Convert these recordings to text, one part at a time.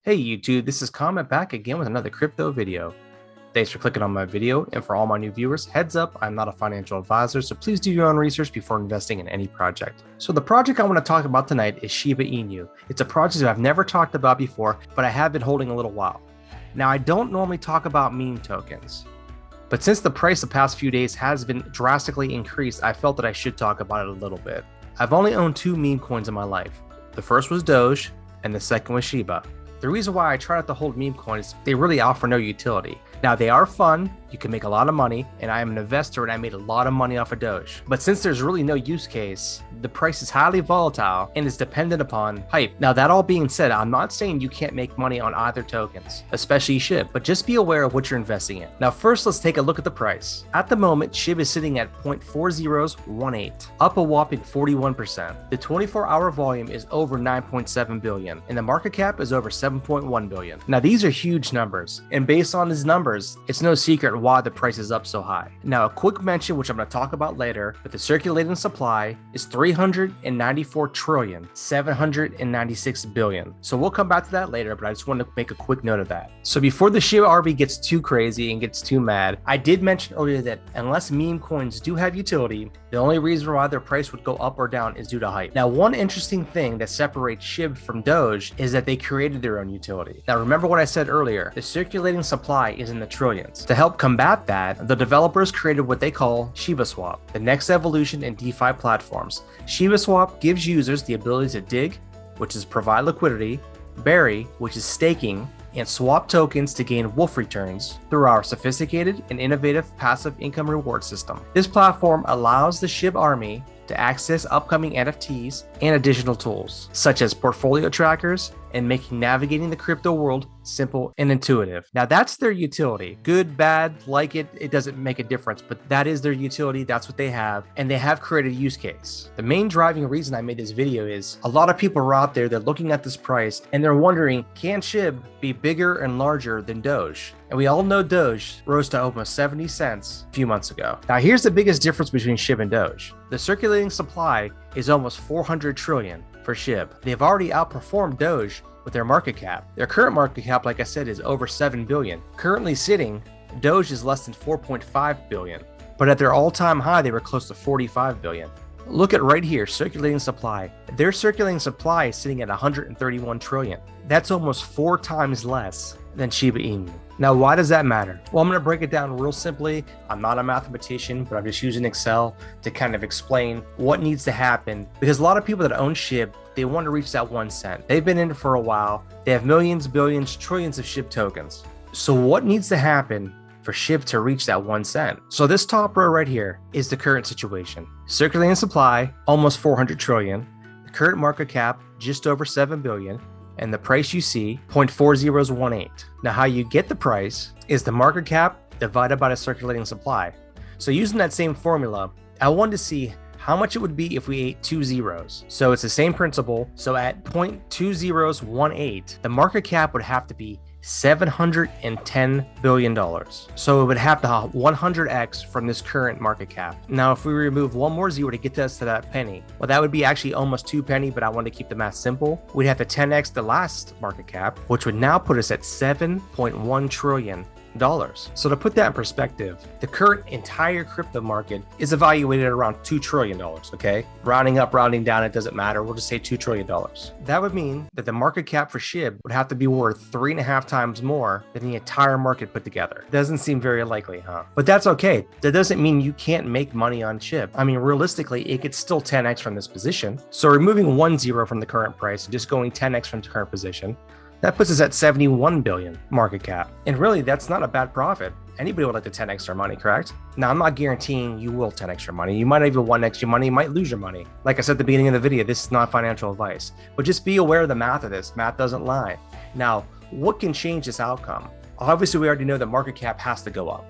Hey YouTube, this is Comment back again with another crypto video. Thanks for clicking on my video, and for all my new viewers, heads up, I'm not a financial advisor, so please do your own research before investing in any project. So the project I want to talk about tonight is Shiba Inu. It's a project that I've never talked about before, but I have been holding a little while. Now I don't normally talk about meme tokens, but since the price the past few days has been drastically increased, I felt that I should talk about it a little bit. I've only owned two meme coins in my life. The first was Doge, and the second was Shiba. The reason why I try not to hold meme coins, they really offer no utility. Now they are fun, you can make a lot of money, and I am an investor and I made a lot of money off of Doge. But since there's really no use case, the price is highly volatile and is dependent upon hype. Now that all being said, I'm not saying you can't make money on either tokens, especially SHIB, but just be aware of what you're investing in. Now first, let's take a look at the price. At the moment, SHIB is sitting at 0.4018, up a whopping 41%. The 24-hour volume is over 9.7 billion, and the market cap is over 7.1 billion. Now these are huge numbers, and based on these numbers, it's no secret why the price is up so high. Now a quick mention, which I'm going to talk about later, but the circulating supply is 394 trillion 796 billion. So we'll come back to that later, but I just wanted to make a quick note of that. So before the Shiba RB gets too crazy and gets too mad, I did mention earlier that unless meme coins do have utility, the only reason why their price would go up or down is due to hype. Now one interesting thing that separates SHIB from Doge is that they created their own utility. Now remember what I said earlier, the circulating supply is in the trillions. To help combat that, the developers created what they call Shiba Swap, the next evolution in DeFi platforms. Shiba Swap gives users the ability to dig, which is provide liquidity, bury, which is staking, and swap tokens to gain wolf returns through our sophisticated and innovative passive income reward system. This platform allows the SHIB army to access upcoming NFTs and additional tools, such as portfolio trackers and making navigating the crypto world simple and intuitive. Now that's their utility. Good, bad, like it doesn't make a difference, but that is their utility. That's what they have, and they have created a use case. The main driving reason I made this video is a lot of people are out there, they're looking at this price and they're wondering, can SHIB be bigger and larger than Doge? And we all know Doge rose to almost 70 cents a few months ago. Now here's the biggest difference between SHIB and Doge. The circulating supply is almost 400 trillion for SHIB. They've already outperformed Doge with their market cap. Their current market cap, like I said, is over 7 billion. Currently sitting, Doge is less than 4.5 billion. But at their all-time high, they were close to 45 billion. Look at right here, circulating supply. Their circulating supply is sitting at 131 trillion. That's almost 4 times less than Shiba Inu. Now, why does that matter? Well, I'm going to break it down real simply. I'm not a mathematician, but I'm just using Excel to kind of explain what needs to happen, because a lot of people that own SHIB, they want to reach that 1 cent. They've been in it for a while. They have millions, billions, trillions of SHIB tokens. So what needs to happen for SHIB to reach that 1 cent? So this top row right here is the current situation. Circulating supply, almost 400 trillion. The current market cap, just over 7 billion. And the price you see, 0.4018. Now how you get the price is the market cap divided by the circulating supply. So using that same formula, I wanted to see how much it would be if we ate 2 zeros. So it's the same principle. So at 0.2018, the market cap would have to be $710 billion. So it would have to 100x from this current market cap. Now, if we remove one more zero to get us to that penny, well, that would be actually almost 2 penny, but I want to keep the math simple. We'd have to 10x the last market cap, which would now put us at 7.1 trillion. So to put that in perspective, the current entire crypto market is evaluated at around $2 trillion, okay? Rounding up, rounding down, it doesn't matter. We'll just say $2 trillion. That would mean that the market cap for SHIB would have to be worth 3.5 times more than the entire market put together. Doesn't seem very likely, huh? But that's okay. That doesn't mean you can't make money on SHIB. I mean, realistically, it could still 10x from this position. So removing 1 zero from the current price and just going 10x from the current position, that puts us at 71 billion market cap. And really, that's not a bad profit. Anybody would like to 10x their money, correct? Now, I'm not guaranteeing you will 10x your money. You might not even 1x your money. You might lose your money. Like I said at the beginning of the video, this is not financial advice. But just be aware of the math of this. Math doesn't lie. Now, what can change this outcome? Obviously, we already know that market cap has to go up.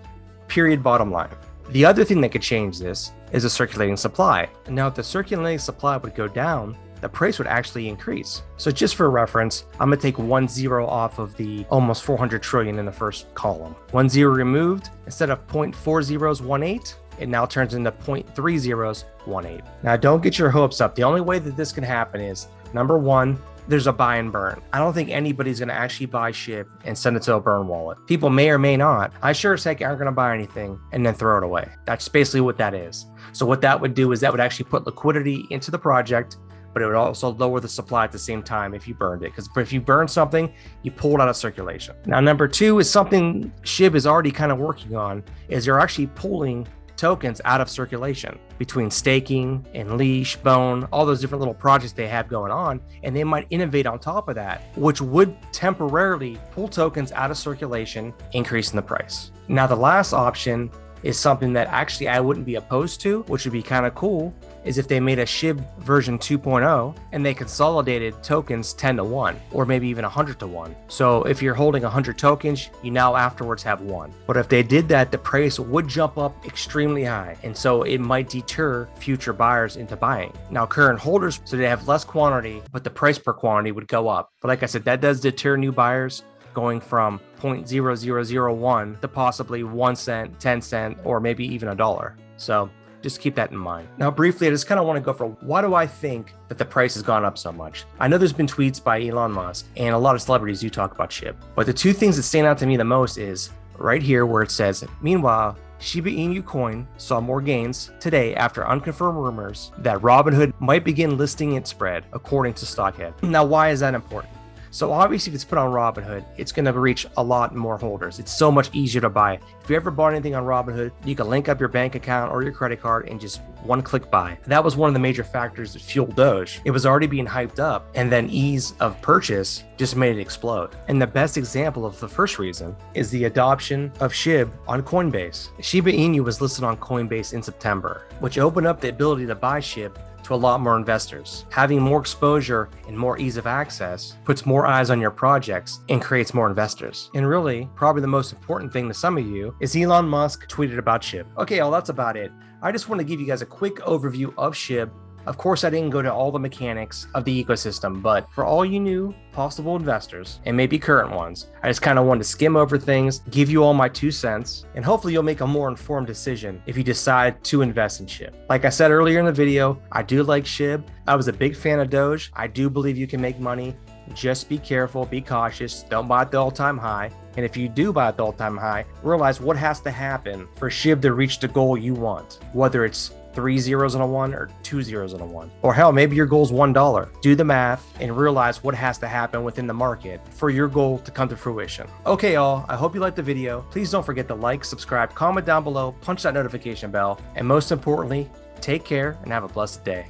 Period, bottom line. The other thing that could change this is the circulating supply. Now, if the circulating supply would go down, the price would actually increase. So just for reference, I'm gonna take 1 zero off of the almost 400 trillion in the first column. 1 zero removed, instead of 0.4018, it now turns into 0.3018. Now don't get your hopes up. The only way that this can happen is, number one, there's a buy and burn. I don't think anybody's going to actually buy SHIB and send it to a burn wallet. People may or may not. I sure as heck aren't going to buy anything and then throw it away. That's basically what that is. So what that would do is that would actually put liquidity into the project, but it would also lower the supply at the same time if you burned it. Because if you burn something, you pull it out of circulation. Now, number two is something SHIB is already kind of working on, is they're actually pulling tokens out of circulation between staking and leash, bone, all those different little projects they have going on, and they might innovate on top of that, which would temporarily pull tokens out of circulation, increasing the price. Now, the last option is something that actually I wouldn't be opposed to, which would be kind of cool, is if they made a SHIB version 2.0 and they consolidated tokens 10 to 1, or maybe even 100 to 1. So if you're holding 100 tokens, you now afterwards have one. But if they did that, the price would jump up extremely high. And so it might deter future buyers into buying. Now, current holders, so they have less quantity, but the price per quantity would go up. But like I said, that does deter new buyers, going from 0.0001 to possibly 1 cent, 10 cent, or maybe even $1. So just keep that in mind. Now, briefly, I just kind of want to go for why do I think that the price has gone up so much? I know there's been tweets by Elon Musk and a lot of celebrities do talk about SHIB, but the two things that stand out to me the most is right here where it says, meanwhile, Shiba Inu coin saw more gains today after unconfirmed rumors that Robinhood might begin listing its spread, according to Stockhead. Now, why is that important? So obviously, if it's put on Robinhood, it's going to reach a lot more holders. It's so much easier to buy. If you ever bought anything on Robinhood, you can link up your bank account or your credit card and just one click buy. That was one of the major factors that fueled Doge. It was already being hyped up, and then ease of purchase just made it explode. And the best example of the first reason is the adoption of SHIB on Coinbase. Shiba Inu was listed on Coinbase in September, which opened up the ability to buy SHIB to a lot more investors. Having more exposure and more ease of access puts more eyes on your projects and creates more investors. And really, probably the most important thing to some of you is Elon Musk tweeted about SHIB. Okay, well, that's about it. I just want to give you guys a quick overview of SHIB. Of course, I didn't go to all the mechanics of the ecosystem, but for all you new possible investors and maybe current ones, I just kind of wanted to skim over things, give you all my 2 cents, and hopefully you'll make a more informed decision if you decide to invest in SHIB. Like I said earlier in the video, I do like SHIB. I was a big fan of Doge. I do believe you can make money. Just be careful, be cautious, don't buy at the all-time high. And if you do buy at the all-time high, realize what has to happen for SHIB to reach the goal you want, whether it's 3 zeros and a 1 or 2 zeros and a 1. Or hell, maybe your goal is $1. Do the math and realize what has to happen within the market for your goal to come to fruition. Okay, y'all, I hope you liked the video. Please don't forget to like, subscribe, comment down below, punch that notification bell, and most importantly, take care and have a blessed day.